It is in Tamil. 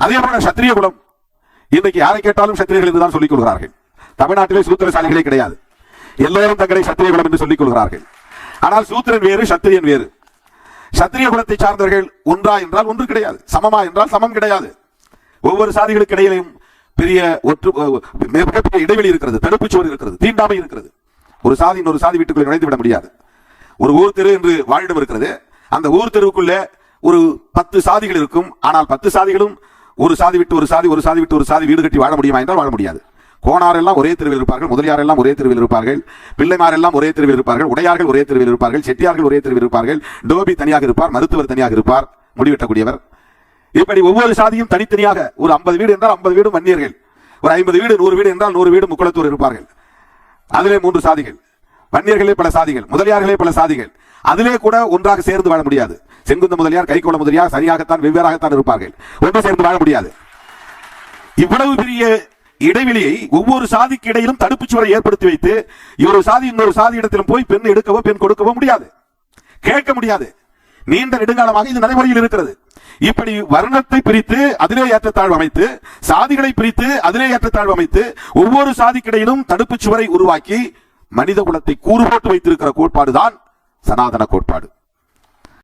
அதே போல சத்திரிய குலம், இன்றைக்கு யாரை கேட்டாலும் சத்திரியர்கள் என்றுதான் சொல்லிக் கொள்கிறார்கள். தமிழ்நாட்டிலே சூத்திரசாலிகளே கிடையாது, எல்லோரும் தங்களை சத்திரிய குலம் என்று சொல்லிக் கொள்கிறார்கள். ஆனால் சூத்திரன் வேறு, சத்திரியன் வேறு. சத்திரிய குலத்தை சார்ந்தவர்கள் ஒன்றா என்றால் ஒன்று கிடையாது, சமமா என்றால் சமம் கிடையாது. ஒவ்வொரு சாதிகளுக்கு இடையிலும் பெரிய மிகப்பெரிய இடைவெளி இருக்கிறது, தடுப்புச்சுவர் இருக்கிறது, தீண்டாமை இருக்கிறது. ஒரு சாதி இன்னொரு சாதி வீட்டுக்குள்ளே நுழைந்து விட முடியாது. ஒரு ஊர் தெரு என்று வாழிடம் இருக்கிறது. அந்த ஊர் தெருவுக்குள்ள ஒரு 10 சாதிகள் இருக்கும். ஆனால் 10 சாதிகளும் ஒரு சாதி விட்டு ஒரு சாதி, ஒரு சாதி விட்டு ஒரு சாதி வீடு கட்டி வாழ முடியுமா என்றால் வாழ முடியாது. கோணார் எல்லாம் ஒரே தெருவில் இருப்பார்கள், முதலியார் எல்லாம் ஒரே தெருவில் இருப்பார்கள், பிள்ளைமார் எல்லாம் ஒரே தெருவில் இருப்பார்கள், உடையார்கள் ஒரே தெருவில் இருப்பார்கள், செட்டியார்கள் ஒரே தெருவில் இருப்பார்கள், டோபி தனியாக இருப்பார், மருத்துவர் தனியாக இருப்பார், முடிவெட்டக்கூடியவர். இப்படி ஒவ்வொரு சாதியும் தனித்தனியாக. ஒரு 50 வீடு என்றால் 50 வீடும் வன்னியர்கள், ஒரு 50 வீடு 100 வீடு என்றால் 100 வீடு முக்குளத்தூர் இருப்பார்கள். அதிலே 3 சாதிகள், வன்னியர்களே பல சாதிகள், முதலியார்களே பல சாதிகள். அதிலே கூட ஒன்றாக சேர்ந்து வாழ முடியாது. செங்குந்த முதலியார், கைகோள முதலியார் சரியாகத்தான் வெவ்வேறாகத்தான் இருப்பார்கள், ஒன்று சேர்ந்து வாழ முடியாது. இவ்வளவு பெரிய இடைவெளியை ஒவ்வொரு சாதிக்கு இடையிலும் தடுப்பு சுவரை ஏற்படுத்தி வைத்து ஒரு சாதி இன்னொரு சாதி இடத்திலும் போய் பெண் எடுக்கவோ பெண் கொடுக்கவோ முடியாது, கேட்க முடியாது. நீண்ட நெடுங்காலமாக இது நடைமுறையில் இருக்கிறது. இப்படி வர்ணத்தை பிரித்து அதிலே ஏற்றத்தாழ்வு அமைத்து, சாதிகளை பிரித்து அதிலே ஏற்றத்தாழ்வு அமைத்து, ஒவ்வொரு சாதிக்கிடையிலும் தடுப்பு சுவரை உருவாக்கி மனித குலத்தை கூறு போட்டு வைத்திருக்கிற கோட்பாடுதான் சனாதன கோட்பாடு.